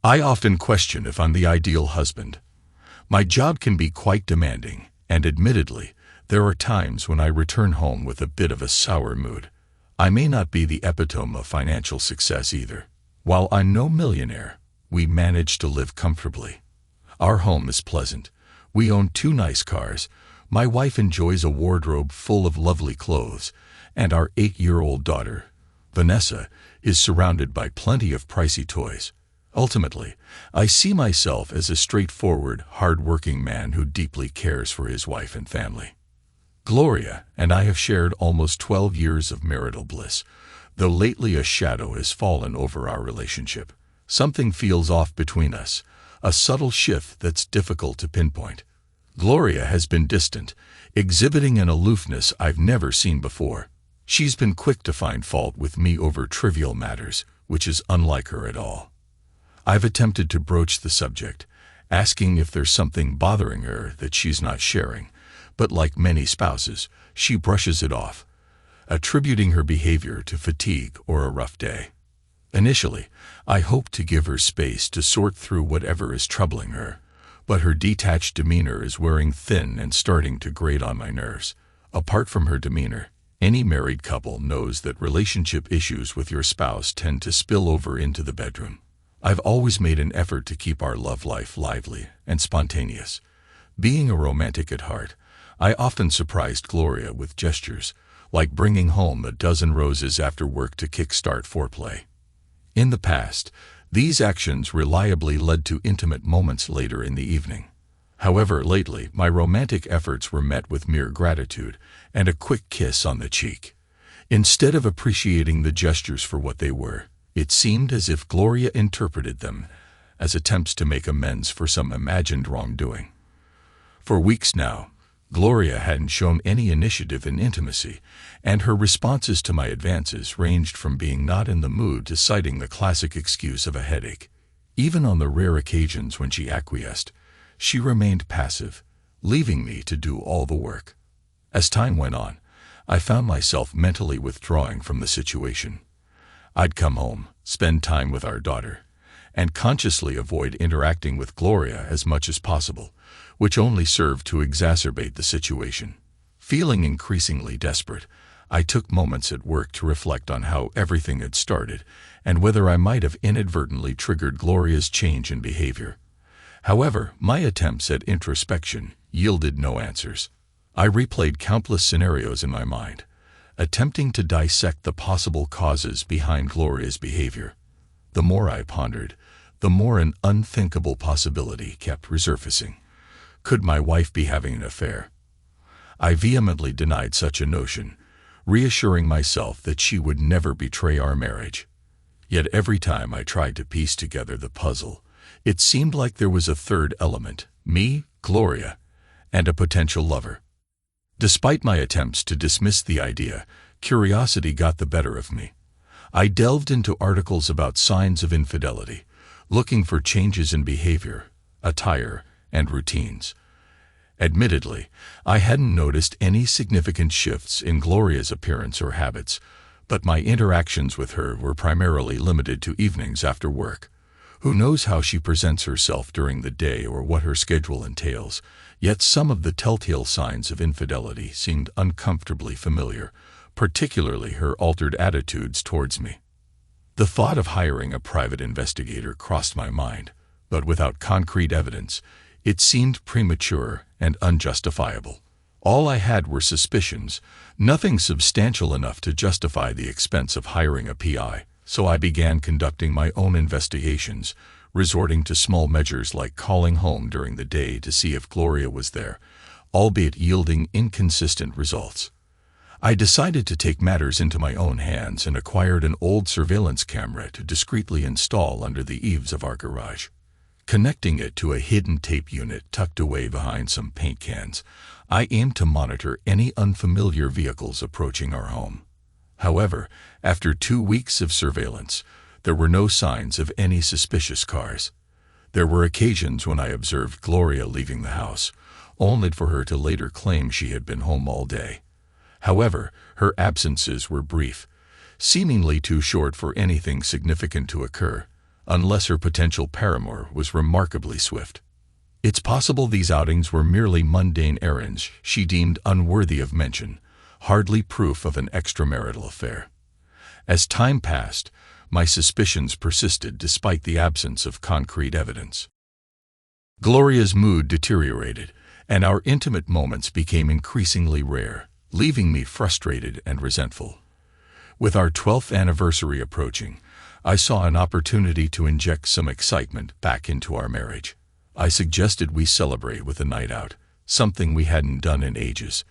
I often question if I'm the ideal husband. My job can be quite demanding, and admittedly, there are times when I return home with a bit of a sour mood. I may not be the epitome of financial success either. While I'm no millionaire, we manage to live comfortably. Our home is pleasant. We own 2 nice cars. My wife enjoys a wardrobe full of lovely clothes, and our 8-year-old daughter, Vanessa, is surrounded by plenty of pricey toys. Ultimately, I see myself as a straightforward, hard-working man who deeply cares for his wife and family. Gloria and I have shared almost 12 years of marital bliss, though lately a shadow has fallen over our relationship. Something feels off between us, a subtle shift that's difficult to pinpoint. Gloria has been distant, exhibiting an aloofness I've never seen before. She's been quick to find fault with me over trivial matters, which is unlike her at all. I've attempted to broach the subject, asking if there's something bothering her that she's not sharing, but like many spouses, she brushes it off, attributing her behavior to fatigue or a rough day. Initially, I hoped to give her space to sort through whatever is troubling her, but her detached demeanor is wearing thin and starting to grate on my nerves. Apart from her demeanor, any married couple knows that relationship issues with your spouse tend to spill over into the bedroom. I've always made an effort to keep our love life lively and spontaneous. Being a romantic at heart, I often surprised Gloria with gestures, like bringing home a dozen roses after work to kickstart foreplay. In the past, these actions reliably led to intimate moments later in the evening. However, lately, my romantic efforts were met with mere gratitude and a quick kiss on the cheek. Instead of appreciating the gestures for what they were, it seemed as if Gloria interpreted them as attempts to make amends for some imagined wrongdoing. For weeks now, Gloria hadn't shown any initiative in intimacy, and her responses to my advances ranged from being not in the mood to citing the classic excuse of a headache. Even on the rare occasions when she acquiesced, she remained passive, leaving me to do all the work. As time went on, I found myself mentally withdrawing from the situation. I'd come home, spend time with our daughter, and consciously avoid interacting with Gloria as much as possible, which only served to exacerbate the situation. Feeling increasingly desperate, I took moments at work to reflect on how everything had started and whether I might have inadvertently triggered Gloria's change in behavior. However, my attempts at introspection yielded no answers. I replayed countless scenarios in my mind, attempting to dissect the possible causes behind Gloria's behavior. The more I pondered, the more an unthinkable possibility kept resurfacing. Could my wife be having an affair? I vehemently denied such a notion, reassuring myself that she would never betray our marriage. Yet every time I tried to piece together the puzzle, it seemed like there was a third element, me, Gloria, and a potential lover. Despite my attempts to dismiss the idea, curiosity got the better of me. I delved into articles about signs of infidelity, looking for changes in behavior, attire, and routines. Admittedly, I hadn't noticed any significant shifts in Gloria's appearance or habits, but my interactions with her were primarily limited to evenings after work. Who knows how she presents herself during the day or what her schedule entails, yet some of the telltale signs of infidelity seemed uncomfortably familiar, particularly her altered attitudes towards me. The thought of hiring a private investigator crossed my mind, but without concrete evidence, it seemed premature and unjustifiable. All I had were suspicions, nothing substantial enough to justify the expense of hiring a PI, so I began conducting my own investigations, resorting to small measures like calling home during the day to see if Gloria was there, albeit yielding inconsistent results. I decided to take matters into my own hands and acquired an old surveillance camera to discreetly install under the eaves of our garage. Connecting it to a hidden tape unit tucked away behind some paint cans, I aimed to monitor any unfamiliar vehicles approaching our home. However, after 2 weeks of surveillance, there were no signs of any suspicious cars. There were occasions when I observed Gloria leaving the house, only for her to later claim she had been home all day. However, her absences were brief, seemingly too short for anything significant to occur. unless her potential paramour was remarkably swift. It's possible these outings were merely mundane errands she deemed unworthy of mention, hardly proof of an extramarital affair. As time passed, my suspicions persisted despite the absence of concrete evidence. Gloria's mood deteriorated, and our intimate moments became increasingly rare, leaving me frustrated and resentful. With our 12th anniversary approaching, I saw an opportunity to inject some excitement back into our marriage. I suggested we celebrate with a night out, something we hadn't done in ages.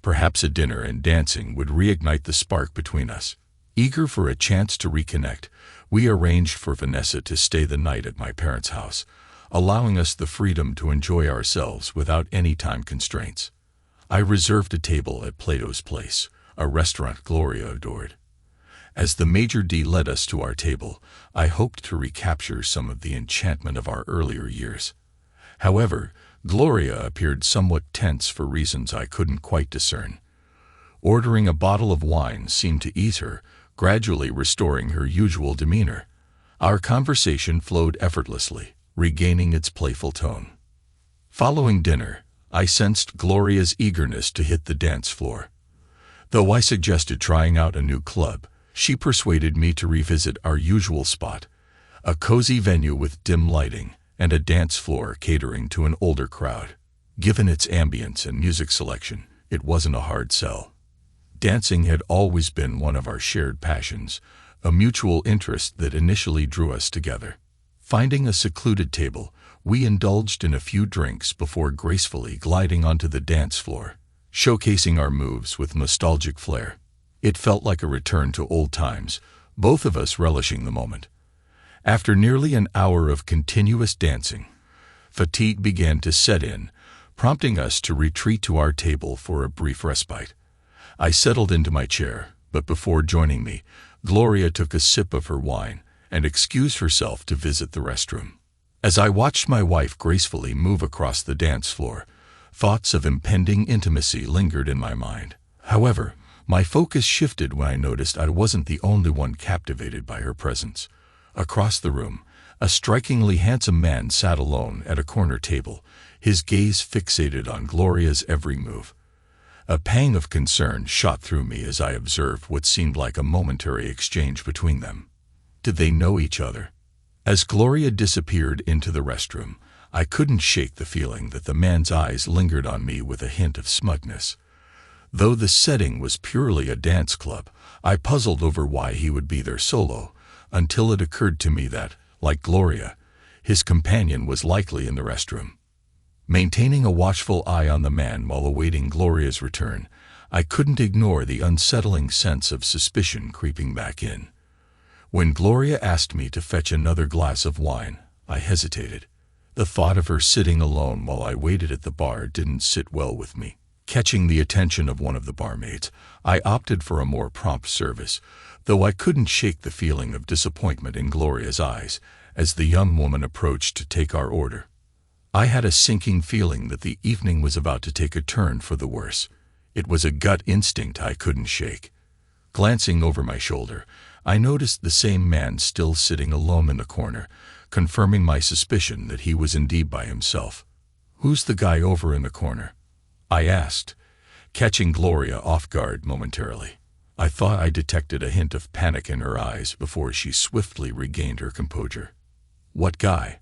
Perhaps a dinner and dancing would reignite the spark between us. Eager for a chance to reconnect, we arranged for Vanessa to stay the night at my parents' house, allowing us the freedom to enjoy ourselves without any time constraints. I reserved a table at Plato's Place, a restaurant Gloria adored. As the Major D led us to our table, I hoped to recapture some of the enchantment of our earlier years. However, Gloria appeared somewhat tense for reasons I couldn't quite discern. Ordering a bottle of wine seemed to ease her, gradually restoring her usual demeanor. Our conversation flowed effortlessly, regaining its playful tone. Following dinner, I sensed Gloria's eagerness to hit the dance floor. Though I suggested trying out a new club, she persuaded me to revisit our usual spot, a cozy venue with dim lighting and a dance floor catering to an older crowd. Given its ambience and music selection, it wasn't a hard sell. Dancing had always been one of our shared passions, a mutual interest that initially drew us together. Finding a secluded table, we indulged in a few drinks before gracefully gliding onto the dance floor, showcasing our moves with nostalgic flair. It felt like a return to old times, both of us relishing the moment. After nearly an hour of continuous dancing, fatigue began to set in, prompting us to retreat to our table for a brief respite. I settled into my chair, but before joining me, Gloria took a sip of her wine and excused herself to visit the restroom. As I watched my wife gracefully move across the dance floor, thoughts of impending intimacy lingered in my mind. However, my focus shifted when I noticed I wasn't the only one captivated by her presence. Across the room, a strikingly handsome man sat alone at a corner table, his gaze fixated on Gloria's every move. A pang of concern shot through me as I observed what seemed like a momentary exchange between them. Did they know each other? As Gloria disappeared into the restroom, I couldn't shake the feeling that the man's eyes lingered on me with a hint of smugness. Though the setting was purely a dance club, I puzzled over why he would be there solo, until it occurred to me that, like Gloria, his companion was likely in the restroom. Maintaining a watchful eye on the man while awaiting Gloria's return, I couldn't ignore the unsettling sense of suspicion creeping back in. When Gloria asked me to fetch another glass of wine, I hesitated. The thought of her sitting alone while I waited at the bar didn't sit well with me. Catching the attention of one of the barmaids, I opted for a more prompt service, though I couldn't shake the feeling of disappointment in Gloria's eyes as the young woman approached to take our order. I had a sinking feeling that the evening was about to take a turn for the worse. It was a gut instinct I couldn't shake. Glancing over my shoulder, I noticed the same man still sitting alone in the corner, confirming my suspicion that he was indeed by himself. "Who's the guy over in the corner?" I asked, catching Gloria off guard momentarily. I thought I detected a hint of panic in her eyes before she swiftly regained her composure. "What guy?"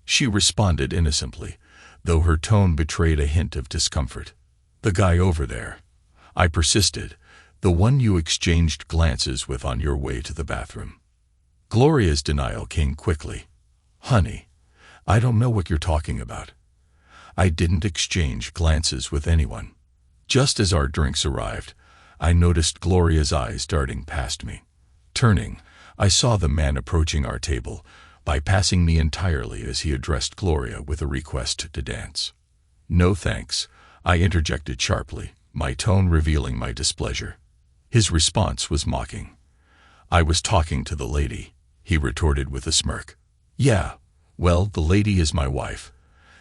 She responded innocently, though her tone betrayed a hint of discomfort. "The guy over there," I persisted, "the one you exchanged glances with on your way to the bathroom." Gloria's denial came quickly. "Honey, I don't know what you're talking about. I didn't exchange glances with anyone." Just as our drinks arrived, I noticed Gloria's eyes darting past me. Turning, I saw the man approaching our table, bypassing me entirely as he addressed Gloria with a request to dance. "No thanks," I interjected sharply, my tone revealing my displeasure. His response was mocking. "I was talking to the lady," he retorted with a smirk. "Yeah, well, the lady is my wife,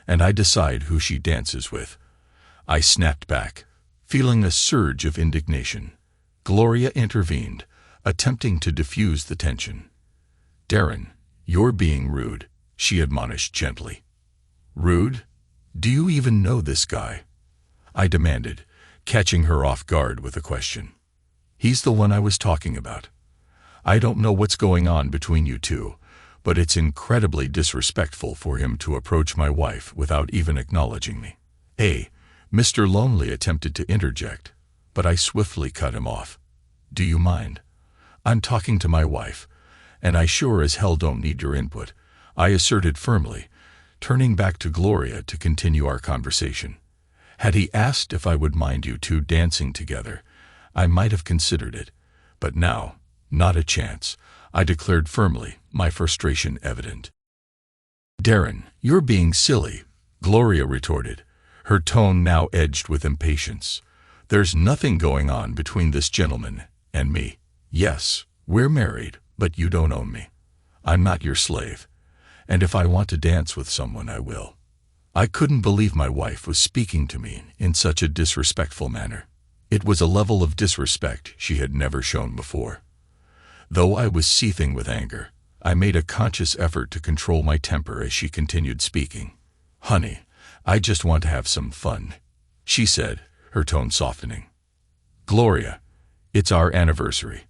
and I decide who she dances with." I snapped back, feeling a surge of indignation. Gloria intervened, attempting to diffuse the tension. "Darren, "You're being rude," she admonished gently. "Rude? Do you even know this guy?" I demanded, catching her off guard with a question. "He's the one I was talking about. I don't know what's going on between you two, but it's incredibly disrespectful for him to approach my wife without even acknowledging me." "Hey," Mr. Lonely attempted to interject, but I swiftly cut him off. "Do you mind? I'm talking to my wife, and I sure as hell don't need your input," I asserted firmly, turning back to Gloria to continue our conversation. Had he asked if I would mind you two dancing together, I might have considered it, but now, not a chance, I declared firmly, my frustration evident. "Darren, you're being silly," Gloria retorted, her tone now edged with impatience. "There's nothing going on between this gentleman and me. Yes, we're married, but you don't own me. I'm not your slave, and if I want to dance with someone, I will." I couldn't believe my wife was speaking to me in such a disrespectful manner. It was a level of disrespect she had never shown before. Though I was seething with anger, I made a conscious effort to control my temper as she continued speaking. "Honey, I just want to have some fun," she said, her tone softening. "Gloria, it's our anniversary.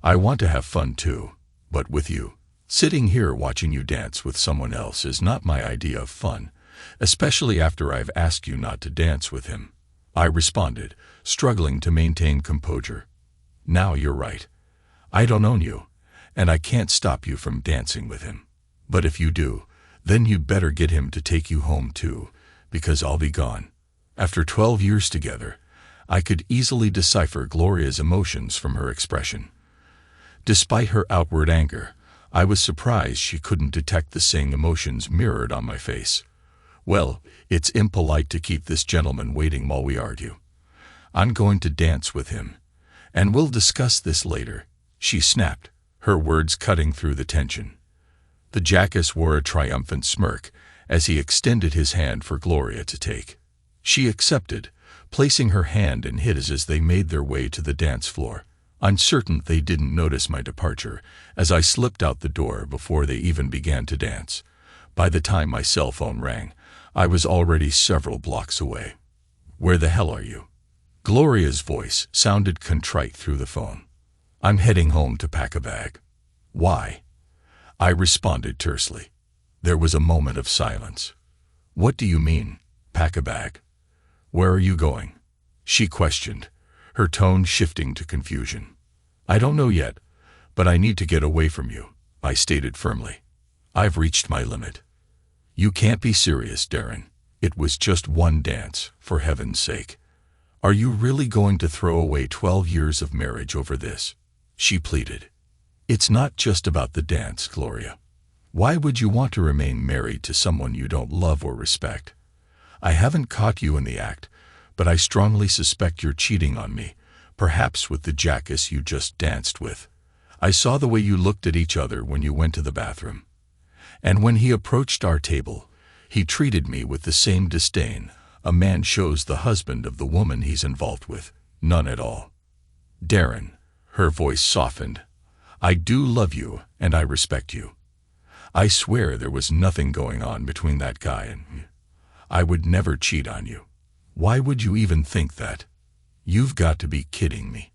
I want to have fun too, but with you. Sitting here watching you dance with someone else is not my idea of fun, especially after I've asked you not to dance with him," I responded, struggling to maintain composure. "Now you're right. I don't own you, and I can't stop you from dancing with him. But if you do, then you better get him to take you home too, because I'll be gone." After 12 years together, I could easily decipher Gloria's emotions from her expression. Despite her outward anger, I was surprised she couldn't detect the same emotions mirrored on my face. "Well, it's impolite to keep this gentleman waiting while we argue. I'm going to dance with him, and we'll discuss this later," she snapped, her words cutting through the tension. The jackass wore a triumphant smirk as he extended his hand for Gloria to take. She accepted, placing her hand in his as they made their way to the dance floor. I'm certain they didn't notice my departure as I slipped out the door before they even began to dance. By the time my cell phone rang, I was already several blocks away. "Where the hell are you?" Gloria's voice sounded contrite through the phone. "I'm heading home to pack a bag." "Why?" I responded tersely. There was a moment of silence. "What do you mean, pack a bag? Where are you going?" she questioned, her tone shifting to confusion. "I don't know yet, but I need to get away from you," I stated firmly. "I've reached my limit." "You can't be serious, Darren. It was just one dance, for heaven's sake. Are you really going to throw away 12 years of marriage over this?" she pleaded. "It's not just about the dance, Gloria. Why would you want to remain married to someone you don't love or respect? I haven't caught you in the act, but I strongly suspect you're cheating on me, perhaps with the jackass you just danced with. I saw the way you looked at each other when you went to the bathroom. And when he approached our table, he treated me with the same disdain a man shows the husband of the woman he's involved with. None at all. Darren," her voice softened, "I do love you and I respect you. I swear there was nothing going on between that guy and me. I would never cheat on you. Why would you even think that? You've got to be kidding me.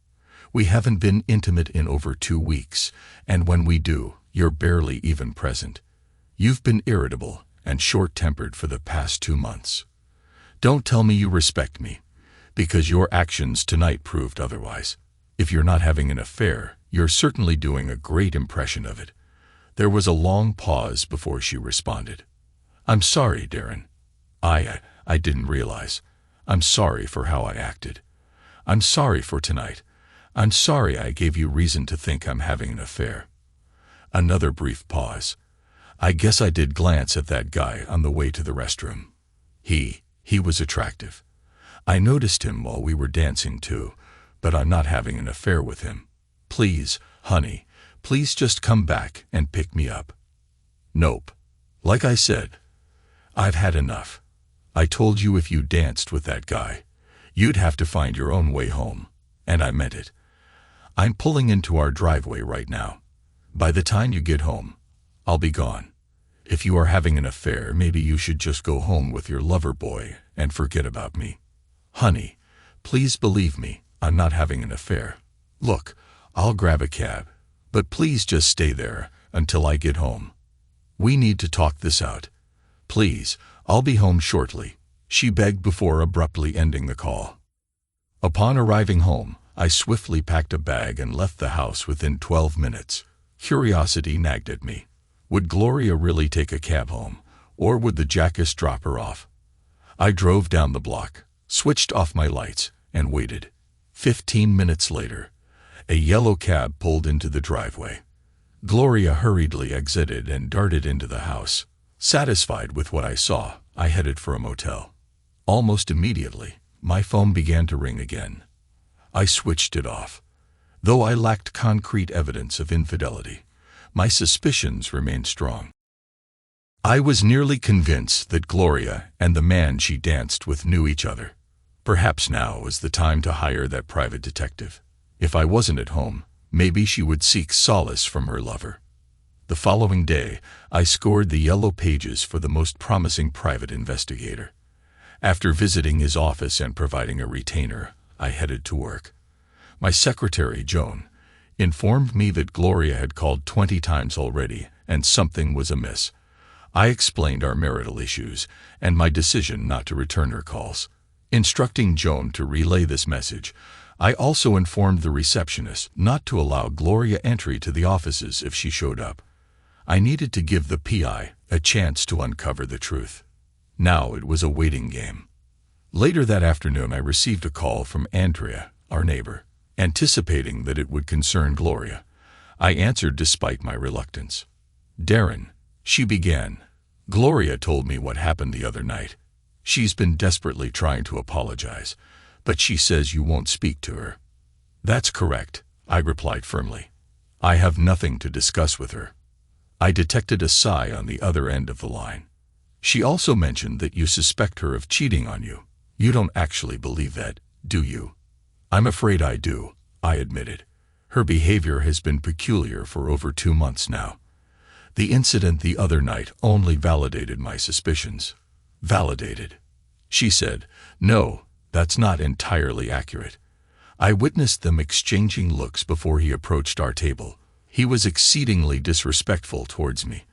We haven't been intimate in over 2 weeks, and when we do, you're barely even present. You've been irritable and short-tempered for the past 2 months. Don't tell me you respect me, because your actions tonight proved otherwise. If you're not having an affair, you're certainly doing a great impression of it." There was a long pause before she responded. "I'm sorry, Darren. I didn't realize. I'm sorry for how I acted. I'm sorry for tonight. I'm sorry I gave you reason to think I'm having an affair." Another brief pause. I guess I did glance at that guy on the way to the restroom. He was attractive. I noticed him while we were dancing too, but I'm not having an affair with him. Please, honey, please just come back and pick me up. Nope. Like I said, I've had enough. I told you if you danced with that guy, you'd have to find your own way home, and I meant it. I'm pulling into our driveway right now. By the time you get home, I'll be gone. If you are having an affair, maybe you should just go home with your lover boy and forget about me. Honey, please believe me, I'm not having an affair. Look, I'll grab a cab, but please just stay there until I get home. We need to talk this out. Please, I'll be home shortly, she begged before abruptly ending the call. Upon arriving home, I swiftly packed a bag and left the house within 12 minutes. Curiosity nagged at me. Would Gloria really take a cab home, or would the jackass drop her off? I drove down the block, switched off my lights, and waited. 15 minutes later, a yellow cab pulled into the driveway. Gloria hurriedly exited and darted into the house. Satisfied with what I saw, I headed for a motel. Almost immediately, my phone began to ring again. I switched it off. Though I lacked concrete evidence of infidelity, my suspicions remained strong. I was nearly convinced that Gloria and the man she danced with knew each other. Perhaps now was the time to hire that private detective. If I wasn't at home, maybe she would seek solace from her lover. The following day, I scored the yellow pages for the most promising private investigator. After visiting his office and providing a retainer, I headed to work. My secretary, Joan, informed me that Gloria had called 20 times already and something was amiss. I explained our marital issues and my decision not to return her calls. Instructing Joan to relay this message, I also informed the receptionist not to allow Gloria entry to the offices if she showed up. I needed to give the PI a chance to uncover the truth. Now it was a waiting game. Later that afternoon, I received a call from Andrea, our neighbor. Anticipating that it would concern Gloria, I answered despite my reluctance. Darren, she began. Gloria told me what happened the other night. She's been desperately trying to apologize, but she says you won't speak to her. That's correct, I replied firmly. I have nothing to discuss with her. I detected a sigh on the other end of the line. She also mentioned that you suspect her of cheating on you. You don't actually believe that, do you? I'm afraid I do, I admitted. Her behavior has been peculiar for over 2 months now. The incident the other night only validated my suspicions. Validated? She said, no, that's not entirely accurate. I witnessed them exchanging looks before he approached our table. He was exceedingly disrespectful towards me,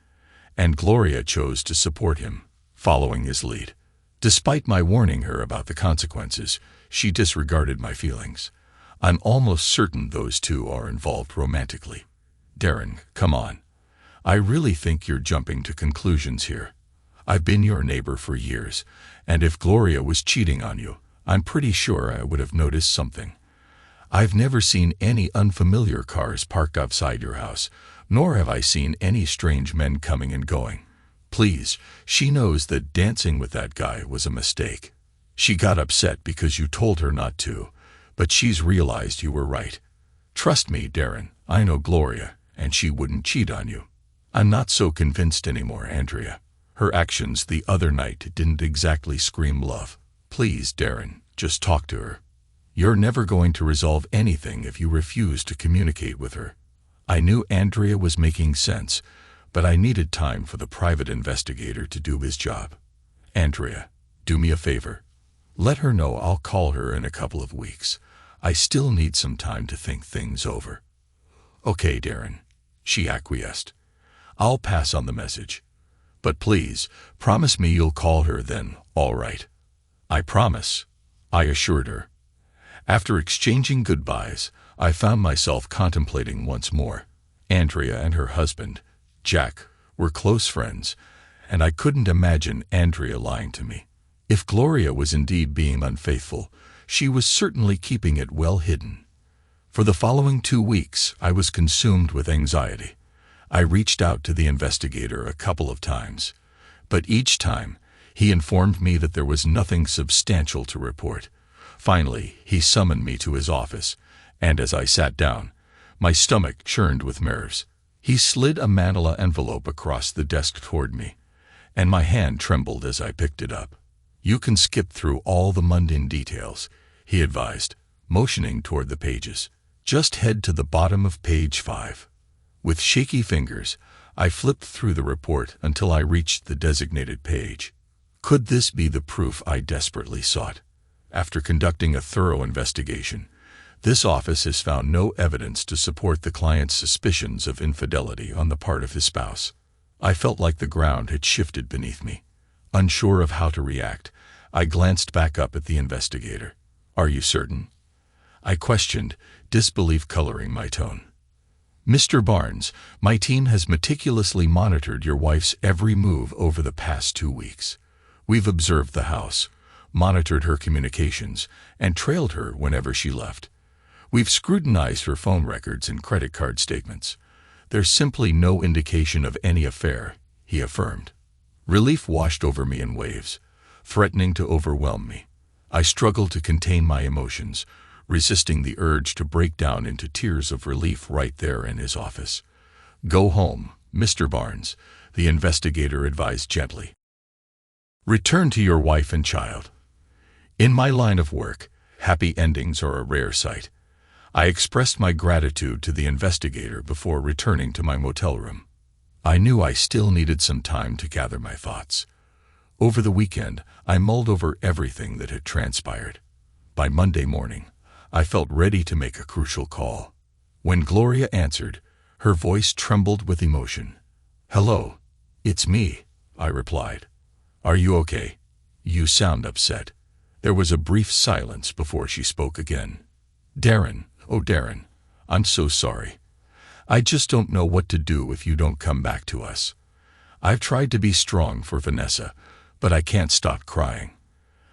and Gloria chose to support him, following his lead. Despite my warning her about the consequences, she disregarded my feelings. I'm almost certain those two are involved romantically. Darren, come on. I really think you're jumping to conclusions here. I've been your neighbor for years, and if Gloria was cheating on you, I'm pretty sure I would have noticed something. I've never seen any unfamiliar cars parked outside your house, nor have I seen any strange men coming and going. Please, she knows that dancing with that guy was a mistake. She got upset because you told her not to, but she's realized you were right. Trust me, Darren, I know Gloria, and she wouldn't cheat on you. I'm not so convinced anymore, Andrea. Her actions the other night didn't exactly scream love. Please, Darren, just talk to her. You're never going to resolve anything if you refuse to communicate with her. I knew Andrea was making sense, but I needed time for the private investigator to do his job. Andrea, do me a favor. Let her know I'll call her in a couple of weeks. I still need some time to think things over. Okay, Darren, she acquiesced. I'll pass on the message. But please, promise me you'll call her then, all right? I promise, I assured her. After exchanging goodbyes, I found myself contemplating once more. Andrea and her husband, Jack, were close friends, and I couldn't imagine Andrea lying to me. If Gloria was indeed being unfaithful, she was certainly keeping it well hidden. For the following 2 weeks, I was consumed with anxiety. I reached out to the investigator a couple of times, but each time, he informed me that there was nothing substantial to report. Finally, he summoned me to his office, and as I sat down, my stomach churned with nerves. He slid a manila envelope across the desk toward me, and my hand trembled as I picked it up. You can skip through all the mundane details, he advised, motioning toward the pages. Just head to the bottom of page 5. With shaky fingers, I flipped through the report until I reached the designated page. Could this be the proof I desperately sought? After conducting a thorough investigation, this office has found no evidence to support the client's suspicions of infidelity on the part of his spouse. I felt like the ground had shifted beneath me. Unsure of how to react, I glanced back up at the investigator. "Are you certain?" I questioned, disbelief coloring my tone. "Mr. Barnes, my team has meticulously monitored your wife's every move over the past 2 weeks. We've observed the house, monitored her communications, and trailed her whenever she left. We've scrutinized her phone records and credit card statements. There's simply no indication of any affair," he affirmed. Relief washed over me in waves, threatening to overwhelm me. I struggled to contain my emotions, resisting the urge to break down into tears of relief right there in his office. "Go home, Mr. Barnes," the investigator advised gently. "Return to your wife and child." In my line of work, happy endings are a rare sight. I expressed my gratitude to the investigator before returning to my motel room. I knew I still needed some time to gather my thoughts. Over the weekend, I mulled over everything that had transpired. By Monday morning, I felt ready to make a crucial call. When Gloria answered, her voice trembled with emotion. "Hello, it's me," I replied. "Are you okay? You sound upset." There was a brief silence before she spoke again. "Darren, oh Darren, I'm so sorry. I just don't know what to do if you don't come back to us. I've tried to be strong for Vanessa, but I can't stop crying.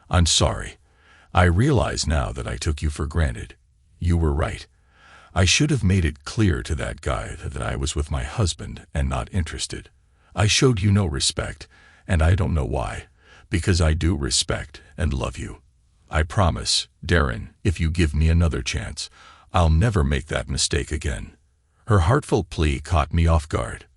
I'm sorry. I realize now that I took you for granted. You were right. I should have made it clear to that guy that I was with my husband and not interested. I showed you no respect, and I don't know why, because I do respect and love you. I promise, Darren, if you give me another chance, I'll never make that mistake again." Her heartfelt plea caught me off guard.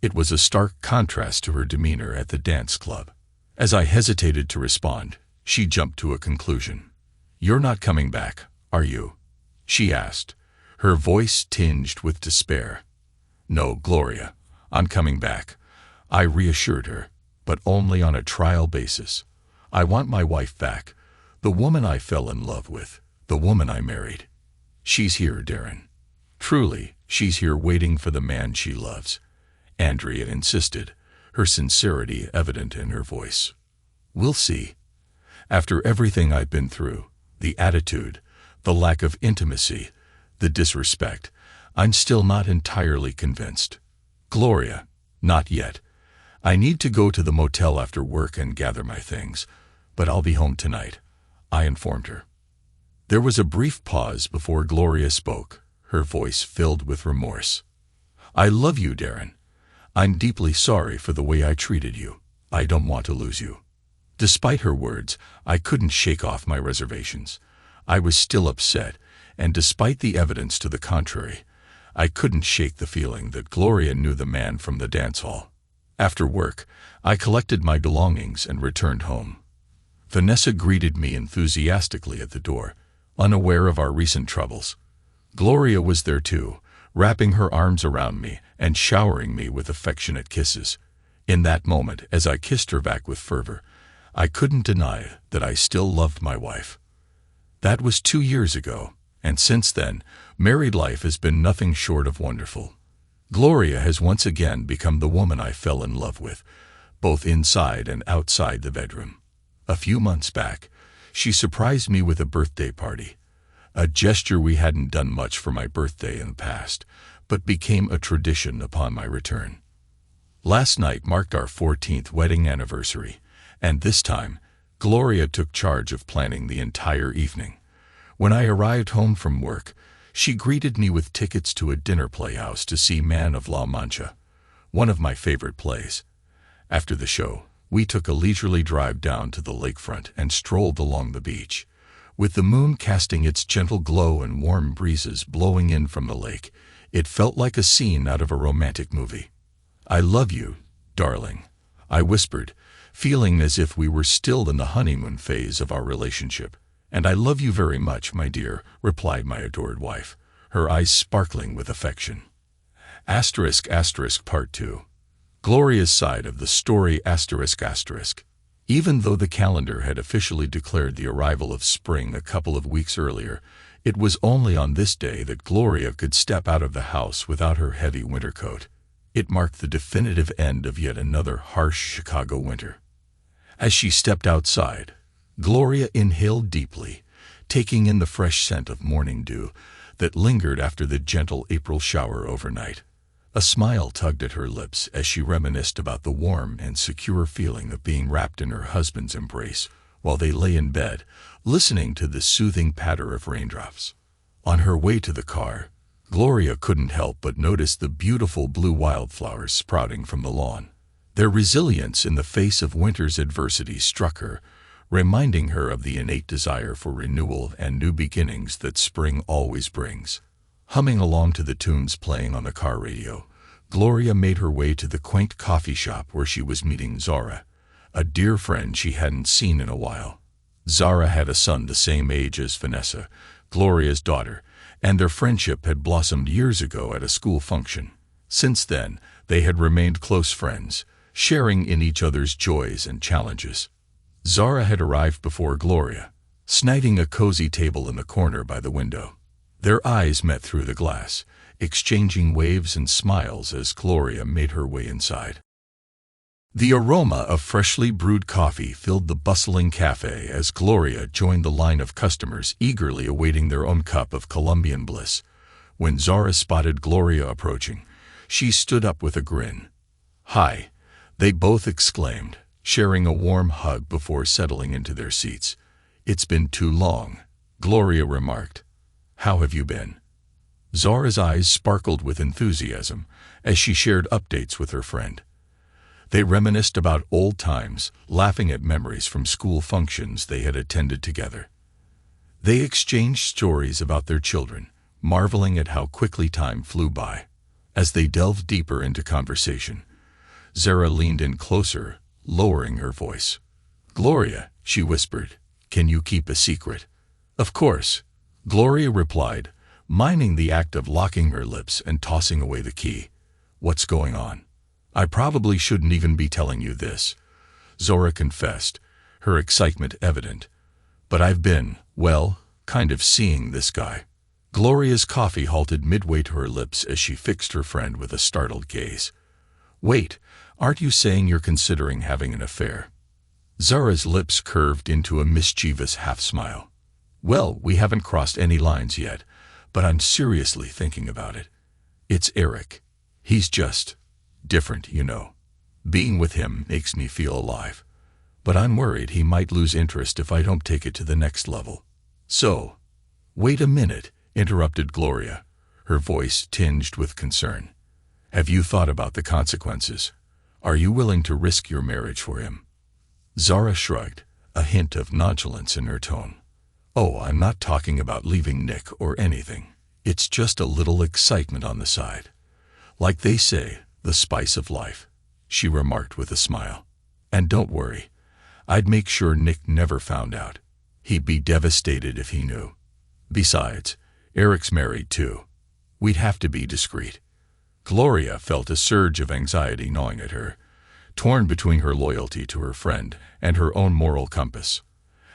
It was a stark contrast to her demeanor at the dance club. As I hesitated to respond, she jumped to a conclusion. "You're not coming back, are you?" she asked, her voice tinged with despair. "No, Gloria, I'm coming back," I reassured her, "but only on a trial basis. I want my wife back, the woman I fell in love with, the woman I married. She's here, Darren. Truly, she's here waiting for the man she loves," Andrea insisted, her sincerity evident in her voice. "We'll see. After everything I've been through, the attitude, the lack of intimacy, the disrespect, I'm still not entirely convinced. Gloria, not yet. I need to go to the motel after work and gather my things, but I'll be home tonight," I informed her. There was a brief pause before Gloria spoke, her voice filled with remorse. "I love you, Darren. I'm deeply sorry for the way I treated you. I don't want to lose you." Despite her words, I couldn't shake off my reservations. I was still upset, and despite the evidence to the contrary, I couldn't shake the feeling that Gloria knew the man from the dance hall. After work, I collected my belongings and returned home. Vanessa greeted me enthusiastically at the door, unaware of our recent troubles. Gloria was there too, wrapping her arms around me and showering me with affectionate kisses. In that moment, as I kissed her back with fervor, I couldn't deny that I still loved my wife. That was 2 years ago, and since then, married life has been nothing short of wonderful. Gloria has once again become the woman I fell in love with, both inside and outside the bedroom. A few months back, she surprised me with a birthday party, a gesture we hadn't done much for my birthday in the past, but became a tradition upon my return. Last night marked our 14th wedding anniversary, and this time, Gloria took charge of planning the entire evening. When I arrived home from work, she greeted me with tickets to a dinner playhouse to see Man of La Mancha, one of my favorite plays. After the show, we took a leisurely drive down to the lakefront and strolled along the beach. With the moon casting its gentle glow and warm breezes blowing in from the lake, it felt like a scene out of a romantic movie. "I love you, darling," I whispered, feeling as if we were still in the honeymoon phase of our relationship. "And I love you very much, my dear," replied my adored wife, her eyes sparkling with affection. Asterisk asterisk part 2. Gloria's side of the story asterisk asterisk. Even though the calendar had officially declared the arrival of spring a couple of weeks earlier, it was only on this day that Gloria could step out of the house without her heavy winter coat. It marked the definitive end of yet another harsh Chicago winter. As she stepped outside, Gloria inhaled deeply, taking in the fresh scent of morning dew that lingered after the gentle April shower overnight. A smile tugged at her lips as she reminisced about the warm and secure feeling of being wrapped in her husband's embrace while they lay in bed, listening to the soothing patter of raindrops. On her way to the car, Gloria couldn't help but notice the beautiful blue wildflowers sprouting from the lawn. Their resilience in the face of winter's adversity struck her, reminding her of the innate desire for renewal and new beginnings that spring always brings. Humming along to the tunes playing on the car radio, Gloria made her way to the quaint coffee shop where she was meeting Zara, a dear friend she hadn't seen in a while. Zara had a son the same age as Vanessa, Gloria's daughter, and their friendship had blossomed years ago at a school function. Since then, they had remained close friends, sharing in each other's joys and challenges. Zara had arrived before Gloria, snagging a cozy table in the corner by the window. Their eyes met through the glass, exchanging waves and smiles as Gloria made her way inside. The aroma of freshly brewed coffee filled the bustling cafe as Gloria joined the line of customers eagerly awaiting their own cup of Colombian bliss. When Zara spotted Gloria approaching, she stood up with a grin. "Hi," they both exclaimed, sharing a warm hug before settling into their seats. "It's been too long," Gloria remarked. "How have you been?" Zara's eyes sparkled with enthusiasm as she shared updates with her friend. They reminisced about old times, laughing at memories from school functions they had attended together. They exchanged stories about their children, marveling at how quickly time flew by. As they delved deeper into conversation, Zara leaned in closer, lowering her voice. "Gloria," she whispered, "can you keep a secret?" "Of course," Gloria replied, minding the act of locking her lips and tossing away the key. "What's going on?" "I probably shouldn't even be telling you this," Zara confessed, her excitement evident. "But I've been, well, kind of seeing this guy." Gloria's coffee halted midway to her lips as she fixed her friend with a startled gaze. "Wait, aren't you saying you're considering having an affair?" Zara's lips curved into a mischievous half-smile. "Well, we haven't crossed any lines yet, but I'm seriously thinking about it. It's Eric. He's just different, you know. Being with him makes me feel alive. But I'm worried he might lose interest if I don't take it to the next level." "So, wait a minute," interrupted Gloria, her voice tinged with concern. "Have you thought about the consequences? Are you willing to risk your marriage for him?" Zara shrugged, a hint of nonchalance in her tone. "Oh, I'm not talking about leaving Nick or anything. It's just a little excitement on the side. Like they say, the spice of life," she remarked with a smile. "And don't worry, I'd make sure Nick never found out. He'd be devastated if he knew. Besides, Eric's married too. We'd have to be discreet." Gloria felt a surge of anxiety gnawing at her, torn between her loyalty to her friend and her own moral compass.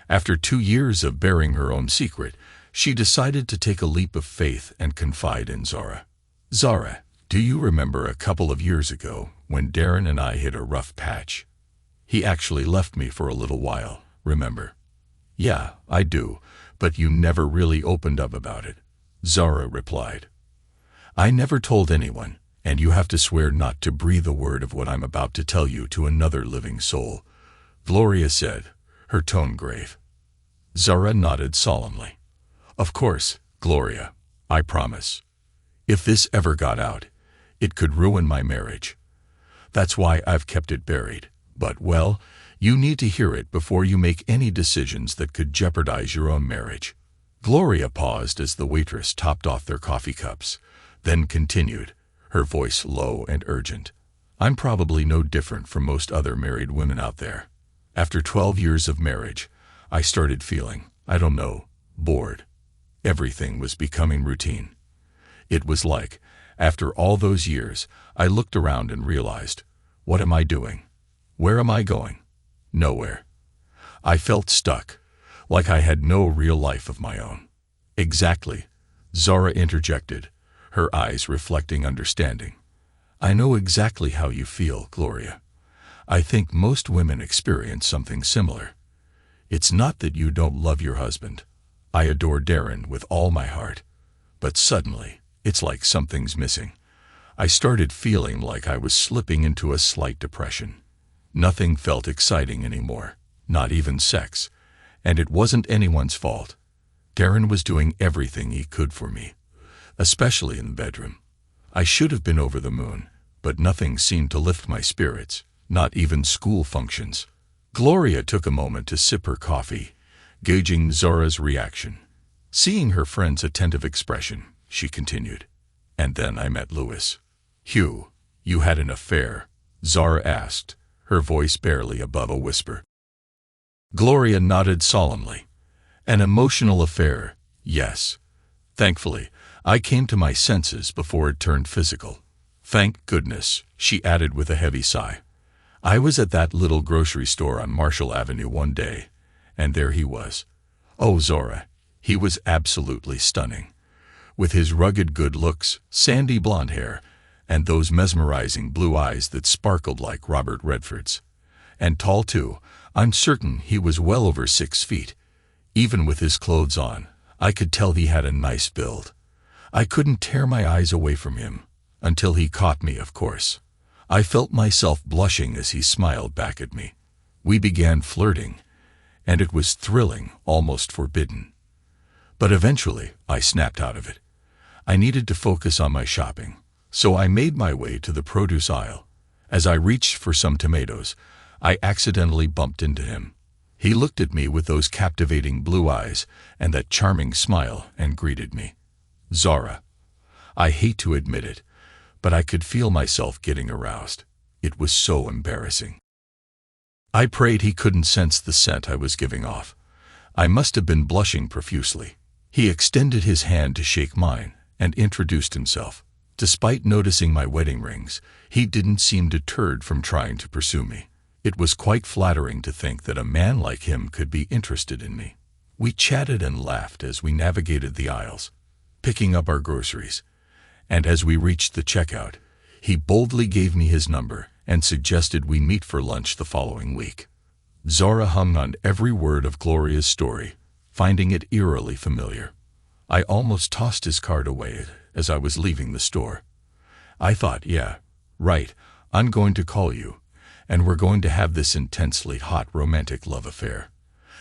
After 2 years of bearing her own secret, she decided to take a leap of faith and confide in Zara. "Zara, do you remember a couple of years ago when Darren and I hit a rough patch? He actually left me for a little while, remember?" "Yeah, I do, but you never really opened up about it," Zara replied. "I never told anyone, and you have to swear not to breathe a word of what I'm about to tell you to another living soul," Gloria said, her tone grave. Zara nodded solemnly. "Of course, Gloria, I promise. If this ever got out, it could ruin my marriage. That's why I've kept it buried. But, well, you need to hear it before you make any decisions that could jeopardize your own marriage." Gloria paused as the waitress topped off their coffee cups, then continued, her voice low and urgent. "I'm probably no different from most other married women out there. After 12 years of marriage, I started feeling, I don't know, bored. Everything was becoming routine. It was like, After all those years, I looked around and realized, what am I doing? Where am I going? Nowhere. I felt stuck, like I had no real life of my own. Exactly, Zara interjected, her eyes reflecting understanding. I know exactly how you feel, Gloria. I think most women experience something similar. It's not that you don't love your husband. I adore Darren with all my heart. But suddenly, it's like something's missing. I started feeling like I was slipping into a slight depression. Nothing felt exciting anymore, not even sex. And it wasn't anyone's fault. Darren was doing everything he could for me, especially in the bedroom. I should have been over the moon, but nothing seemed to lift my spirits, not even school functions. Gloria took a moment to sip her coffee, gauging Zara's reaction. Seeing her friend's attentive expression, she continued, "And then I met Louis." "Hugh, you had an affair?" Zara asked, her voice barely above a whisper. Gloria nodded solemnly. "An emotional affair, yes. Thankfully, I came to my senses before it turned physical. Thank goodness," she added with a heavy sigh. "I was at that little grocery store on Marshall Avenue one day, and there he was. Oh, Zora, he was absolutely stunning. With his rugged good looks, sandy blonde hair, and those mesmerizing blue eyes that sparkled like Robert Redford's. And tall, too. I'm certain he was well over 6 feet. Even with his clothes on, I could tell he had a nice build. I couldn't tear my eyes away from him, until he caught me, of course. I felt myself blushing as he smiled back at me. We began flirting, and it was thrilling, almost forbidden. But eventually, I snapped out of it. I needed to focus on my shopping, so I made my way to the produce aisle. As I reached for some tomatoes, I accidentally bumped into him. He looked at me with those captivating blue eyes and that charming smile and greeted me. Zara. I hate to admit it, but I could feel myself getting aroused. It was so embarrassing. I prayed he couldn't sense the scent I was giving off. I must have been blushing profusely. He extended his hand to shake mine and introduced himself. Despite noticing my wedding rings, he didn't seem deterred from trying to pursue me. It was quite flattering to think that a man like him could be interested in me. We chatted and laughed as we navigated the aisles, picking up our groceries. And as we reached the checkout, he boldly gave me his number and suggested we meet for lunch the following week. Zara hung on every word of Gloria's story, finding it eerily familiar. I almost tossed his card away as I was leaving the store. I thought, yeah, right, I'm going to call you, and we're going to have this intensely hot romantic love affair.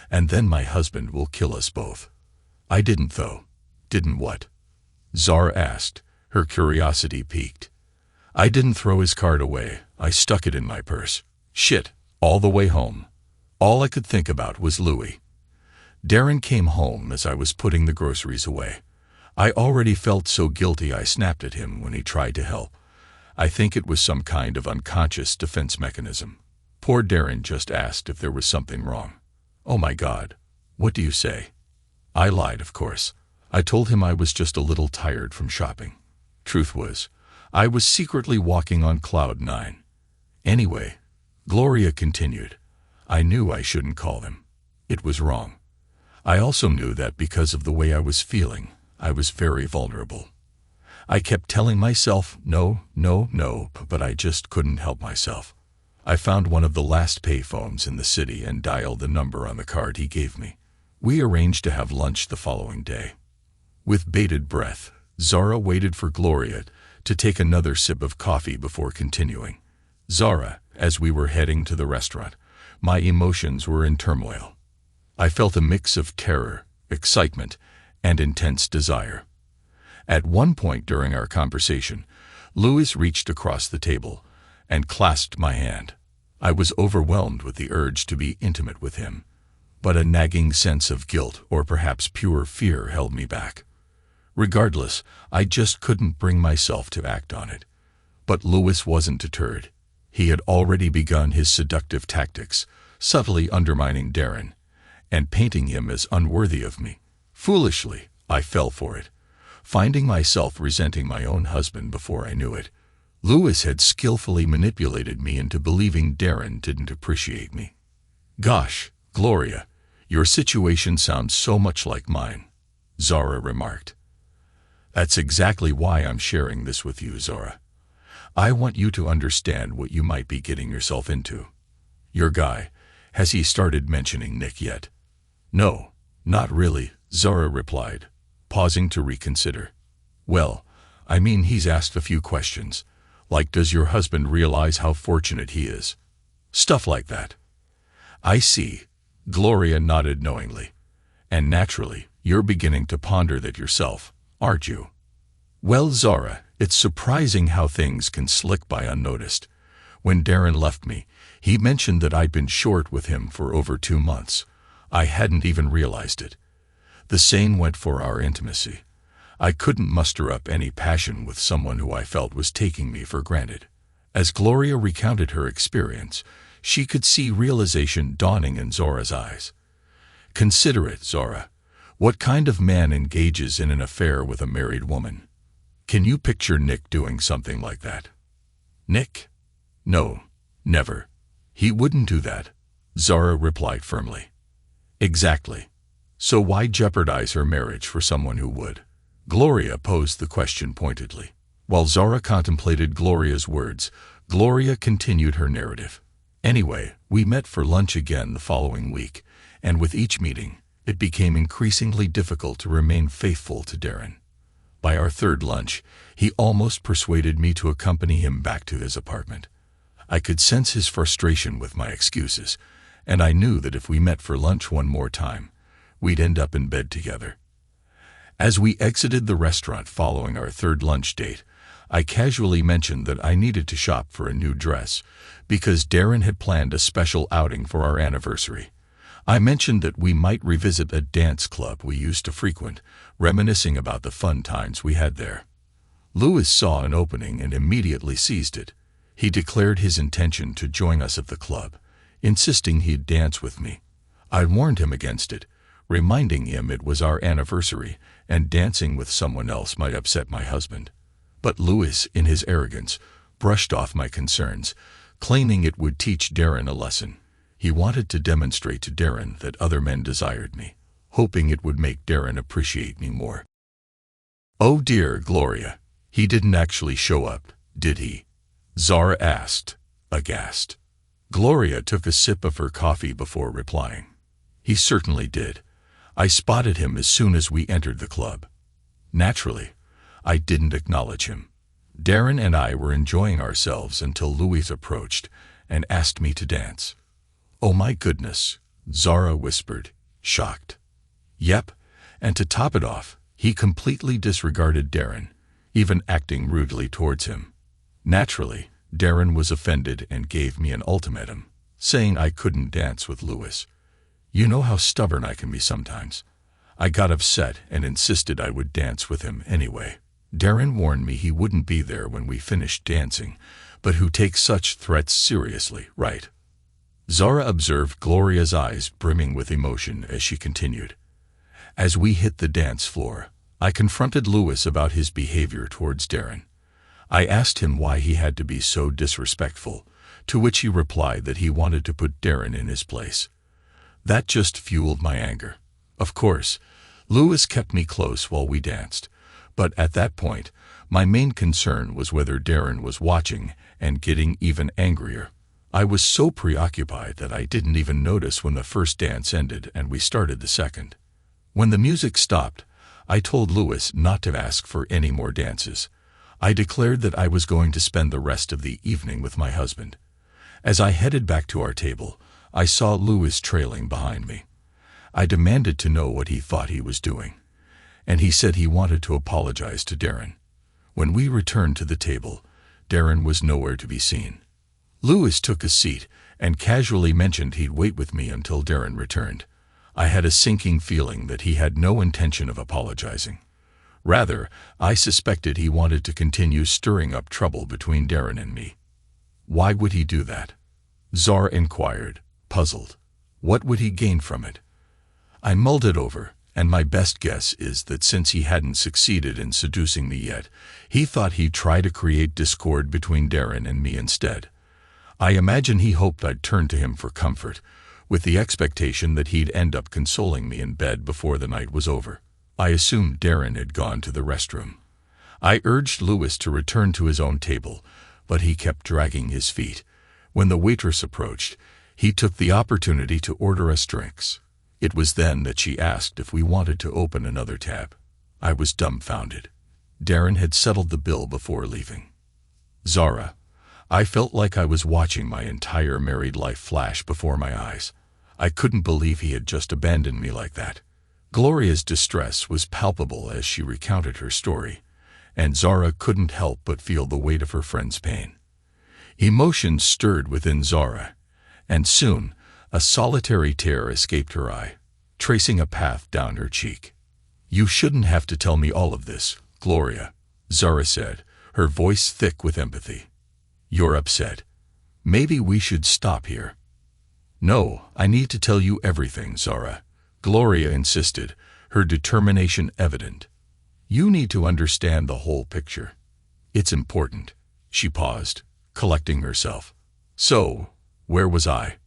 And then my husband will kill us both. I didn't though. Didn't what? Zara asked, her curiosity piqued. I didn't throw his card away. I stuck it in my purse. Shit, all the way home. All I could think about was Louis. Darren came home as I was putting the groceries away. I already felt so guilty I snapped at him when he tried to help. I think it was some kind of unconscious defense mechanism. Poor Darren just asked if there was something wrong. Oh my God, what do you say? I lied, of course. I told him I was just a little tired from shopping. Truth was, I was secretly walking on cloud 9. Anyway, Gloria continued, I knew I shouldn't call him. It was wrong. I also knew that because of the way I was feeling, I was very vulnerable. I kept telling myself, no, no, no, but I just couldn't help myself. I found one of the last payphones in the city and dialed the number on the card he gave me. We arranged to have lunch the following day. With bated breath, Zara waited for Gloria to take another sip of coffee before continuing. Zara, as we were heading to the restaurant, my emotions were in turmoil. I felt a mix of terror, excitement, and intense desire. At one point during our conversation, Louis reached across the table and clasped my hand. I was overwhelmed with the urge to be intimate with him, but a nagging sense of guilt or perhaps pure fear held me back. Regardless, I just couldn't bring myself to act on it. But Louis wasn't deterred. He had already begun his seductive tactics, subtly undermining Darren and painting him as unworthy of me. Foolishly, I fell for it. finding myself resenting my own husband before I knew it. Louis had skillfully manipulated me into believing Darren didn't appreciate me. "Gosh, Gloria, your situation sounds so much like mine," Zara remarked. "That's exactly why I'm sharing this with you, Zara. I want you to understand what you might be getting yourself into. Your guy, has he started mentioning Nick yet?" "No, not really," Zara replied, pausing to reconsider. "Well, I mean, he's asked a few questions, like does your husband realize how fortunate he is? Stuff like that." "I see," Gloria nodded knowingly. "And naturally, you're beginning to ponder that yourself, aren't you?" "Well, Zara, it's surprising how things can slip by unnoticed. When Darren left me, he mentioned that I'd been short with him for over 2 months. I hadn't even realized it. The same went for our intimacy. I couldn't muster up any passion with someone who I felt was taking me for granted." As Gloria recounted her experience, she could see realization dawning in Zora's eyes. "Consider it, Zora. What kind of man engages in an affair with a married woman? Can you picture Nick doing something like that?" "Nick? No, never. He wouldn't do that," Zara replied firmly. "Exactly. So why jeopardize her marriage for someone who would?" Gloria posed the question pointedly. While Zara contemplated Gloria's words, Gloria continued her narrative. "Anyway, we met for lunch again the following week, and with each meeting, it became increasingly difficult to remain faithful to Darren. By our third lunch, he almost persuaded me to accompany him back to his apartment. I could sense his frustration with my excuses, and I knew that if we met for lunch one more time, we'd end up in bed together. As we exited the restaurant following our third lunch date, I casually mentioned that I needed to shop for a new dress because Darren had planned a special outing for our anniversary. I mentioned that we might revisit a dance club we used to frequent, reminiscing about the fun times we had there. Louis saw an opening and immediately seized it. He declared his intention to join us at the club, insisting he'd dance with me. I warned him against it, reminding him it was our anniversary and dancing with someone else might upset my husband. But Louis, in his arrogance, brushed off my concerns, claiming it would teach Darren a lesson. He wanted to demonstrate to Darren that other men desired me, hoping it would make Darren appreciate me more. "Oh dear, Gloria, he didn't actually show up, did he?" Zara asked, aghast. Gloria took a sip of her coffee before replying. "He certainly did. I spotted him as soon as we entered the club. Naturally, I didn't acknowledge him. Darren and I were enjoying ourselves until Louis approached and asked me to dance." "Oh my goodness," Zara whispered, shocked. "Yep, and to top it off, he completely disregarded Darren, even acting rudely towards him. Naturally, Darren was offended and gave me an ultimatum, saying I couldn't dance with Louis. You know how stubborn I can be sometimes. I got upset and insisted I would dance with him anyway. Darren warned me he wouldn't be there when we finished dancing, but who takes such threats seriously, right?" Zara observed Gloria's eyes brimming with emotion as she continued. "As we hit the dance floor, I confronted Louis about his behavior towards Darren. I asked him why he had to be so disrespectful, to which he replied that he wanted to put Darren in his place. That just fueled my anger. Of course, Louis kept me close while we danced, but at that point, my main concern was whether Darren was watching and getting even angrier. I was so preoccupied that I didn't even notice when the first dance ended and we started the second. When the music stopped, I told Louis not to ask for any more dances. I declared that I was going to spend the rest of the evening with my husband. As I headed back to our table, I saw Louis trailing behind me. I demanded to know what he thought he was doing, and he said he wanted to apologize to Darren. When we returned to the table, Darren was nowhere to be seen. Louis took a seat and casually mentioned he'd wait with me until Darren returned. I had a sinking feeling that he had no intention of apologizing. Rather, I suspected he wanted to continue stirring up trouble between Darren and me. "Why would he do that?" Zara inquired, puzzled. "What would he gain from it?" I mulled it over, and my best guess is that since he hadn't succeeded in seducing me yet, he thought he'd try to create discord between Darren and me instead. I imagine he hoped I'd turn to him for comfort, with the expectation that he'd end up consoling me in bed before the night was over. I assumed Darren had gone to the restroom. I urged Louis to return to his own table, but he kept dragging his feet. When the waitress approached, he took the opportunity to order us drinks. It was then that she asked if we wanted to open another tab. I was dumbfounded. Darren had settled the bill before leaving. Zara, I felt like I was watching my entire married life flash before my eyes. I couldn't believe he had just abandoned me like that. Gloria's distress was palpable as she recounted her story, and Zara couldn't help but feel the weight of her friend's pain. Emotions stirred within Zara, and soon a solitary tear escaped her eye, tracing a path down her cheek. "You shouldn't have to tell me all of this, Gloria," Zara said, her voice thick with empathy. "You're upset. Maybe we should stop here." "No, I need to tell you everything, Zara," Gloria insisted, her determination evident. "You need to understand the whole picture. It's important." She paused, collecting herself. "So, where was I?"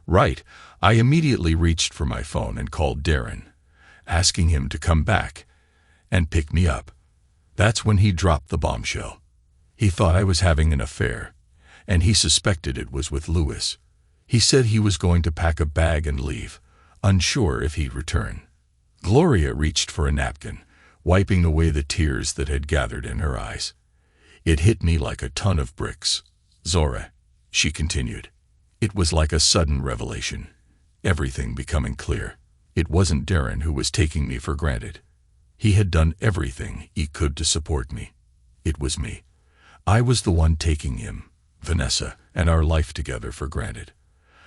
"Right, I immediately reached for my phone and called Darren, asking him to come back and pick me up. That's when he dropped the bombshell. He thought I was having an affair, and he suspected it was with Louis. He said he was going to pack a bag and leave, unsure if he'd return." Gloria reached for a napkin, wiping away the tears that had gathered in her eyes. "It hit me like a ton of bricks, Zora," she continued. "It was like a sudden revelation, everything becoming clear. It wasn't Darren who was taking me for granted. He had done everything he could to support me. It was me. I was the one taking him, Vanessa, and our life together for granted.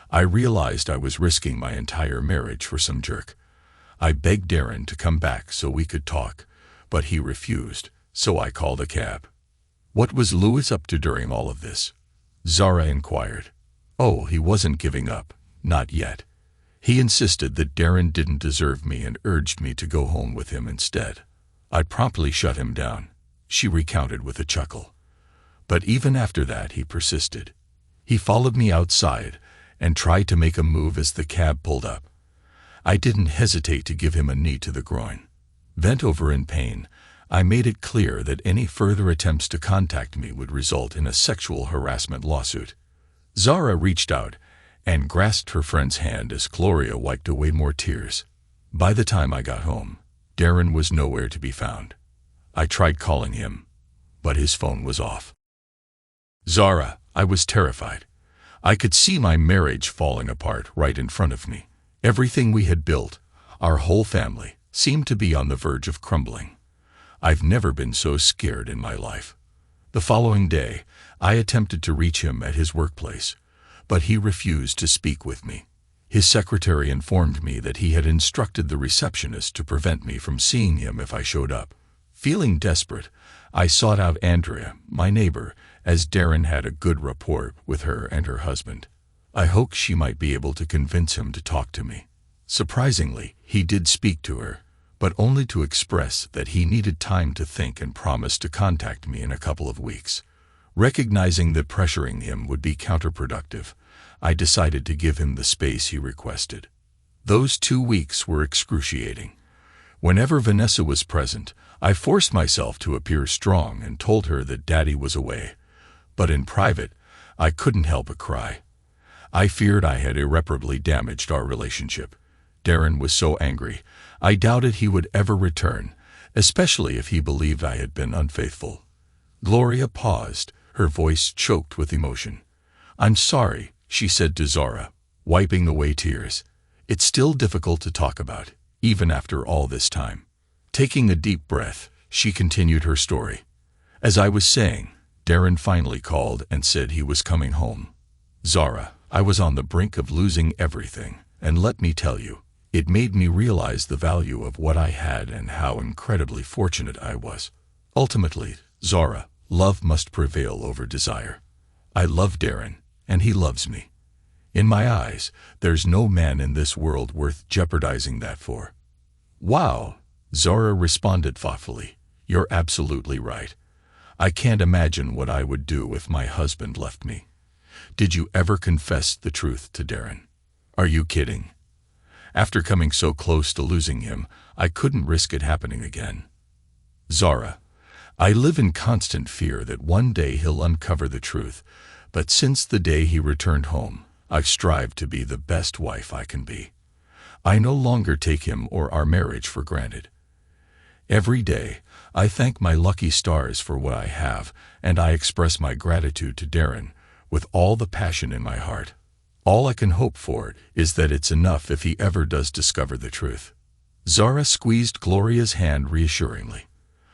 I realized I was risking my entire marriage for some jerk. I begged Darren to come back so we could talk, but he refused, so I called a cab." "What was Louis up to during all of this?" Zara inquired. "Oh, he wasn't giving up, not yet. He insisted that Darren didn't deserve me and urged me to go home with him instead. I promptly shut him down," she recounted with a chuckle. "But even after that he persisted. He followed me outside and tried to make a move as the cab pulled up. I didn't hesitate to give him a knee to the groin. Bent over in pain, I made it clear that any further attempts to contact me would result in a sexual harassment lawsuit." Zara reached out and grasped her friend's hand as Gloria wiped away more tears. "By the time I got home, Darren was nowhere to be found. I tried calling him, but his phone was off." "Zara, I was terrified. I could see my marriage falling apart right in front of me. Everything we had built, our whole family, seemed to be on the verge of crumbling. I've never been so scared in my life. The following day, I attempted to reach him at his workplace, but he refused to speak with me. His secretary informed me that he had instructed the receptionist to prevent me from seeing him if I showed up. Feeling desperate, I sought out Andrea, my neighbor, as Darren had a good rapport with her and her husband. I hoped she might be able to convince him to talk to me. Surprisingly, he did speak to her, but only to express that he needed time to think and promised to contact me in a couple of weeks. Recognizing that pressuring him would be counterproductive, I decided to give him the space he requested. Those 2 weeks were excruciating. Whenever Vanessa was present, I forced myself to appear strong and told her that Daddy was away. But in private, I couldn't help but cry. I feared I had irreparably damaged our relationship. Darren was so angry, I doubted he would ever return, especially if he believed I had been unfaithful. Gloria paused, her voice choked with emotion. "I'm sorry," she said to Zara, wiping away tears. "It's still difficult to talk about, even after all this time." Taking a deep breath, she continued her story. "As I was saying, Darren finally called and said he was coming home. Zara, I was on the brink of losing everything, and let me tell you, it made me realize the value of what I had and how incredibly fortunate I was. Ultimately, Zara, love must prevail over desire. I love Darren, and he loves me. In my eyes, there's no man in this world worth jeopardizing that for." Wow, Zara responded thoughtfully. You're absolutely right. I can't imagine what I would do if my husband left me. Did you ever confess the truth to Darren? Are you kidding? After coming so close to losing him, I couldn't risk it happening again. Zara, I live in constant fear that one day he'll uncover the truth, but since the day he returned home, I've strived to be the best wife I can be. I no longer take him or our marriage for granted. Every day, I thank my lucky stars for what I have, and I express my gratitude to Darren with all the passion in my heart. All I can hope for is that it's enough if he ever does discover the truth. Zara squeezed Gloria's hand reassuringly.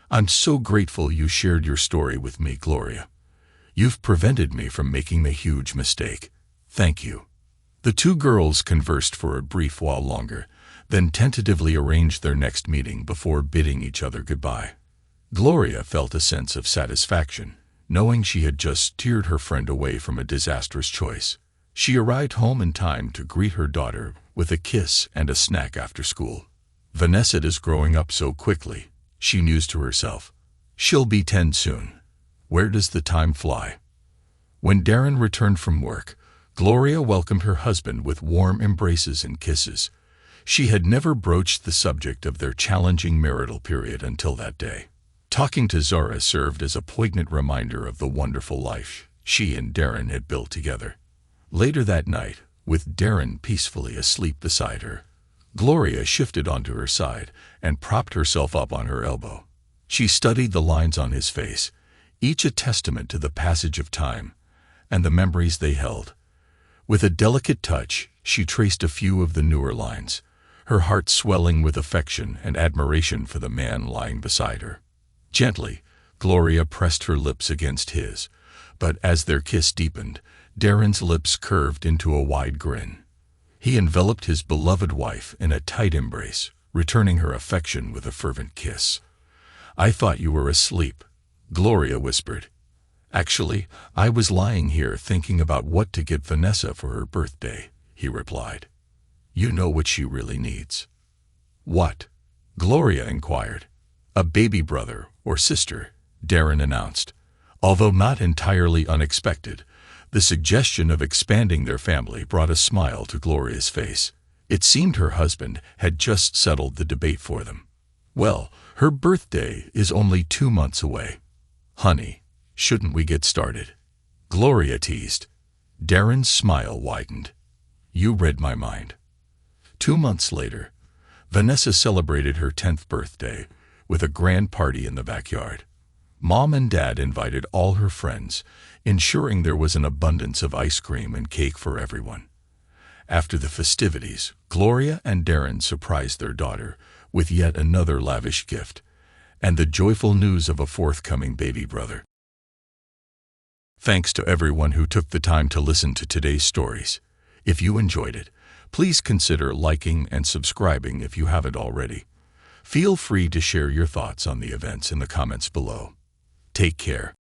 I'm so grateful you shared your story with me, Gloria. You've prevented me from making the huge mistake. Thank you. The two girls conversed for a brief while longer, then tentatively arranged their next meeting before bidding each other goodbye. Gloria felt a sense of satisfaction, knowing she had just steered her friend away from a disastrous choice. She arrived home in time to greet her daughter with a kiss and a snack after school. Vanessa is growing up so quickly, she mused to herself. She'll be 10 soon. Where does the time fly? When Darren returned from work, Gloria welcomed her husband with warm embraces and kisses. She had never broached the subject of their challenging marital period until that day. Talking to Zara served as a poignant reminder of the wonderful life she and Darren had built together. Later that night, with Darren peacefully asleep beside her, Gloria shifted onto her side and propped herself up on her elbow. She studied the lines on his face, each a testament to the passage of time and the memories they held. With a delicate touch, she traced a few of the newer lines, her heart swelling with affection and admiration for the man lying beside her. Gently, Gloria pressed her lips against his, but as their kiss deepened, Darren's lips curved into a wide grin. He enveloped his beloved wife in a tight embrace, returning her affection with a fervent kiss. I thought you were asleep, Gloria whispered. Actually, I was lying here thinking about what to get Vanessa for her birthday, he replied. You know what she really needs. What? Gloria inquired. A baby brother or sister, Darren announced. Although not entirely unexpected, the suggestion of expanding their family brought a smile to Gloria's face. It seemed her husband had just settled the debate for them. Well, her birthday is only 2 months away. Honey, shouldn't we get started? Gloria teased. Darren's smile widened. You read my mind. 2 months later, Vanessa celebrated her 10th birthday with a grand party in the backyard. Mom and Dad invited all her friends, ensuring there was an abundance of ice cream and cake for everyone. After the festivities, Gloria and Darren surprised their daughter with yet another lavish gift, and the joyful news of a forthcoming baby brother. Thanks to everyone who took the time to listen to today's stories. If you enjoyed it, please consider liking and subscribing if you haven't already. Feel free to share your thoughts on the events in the comments below. Take care.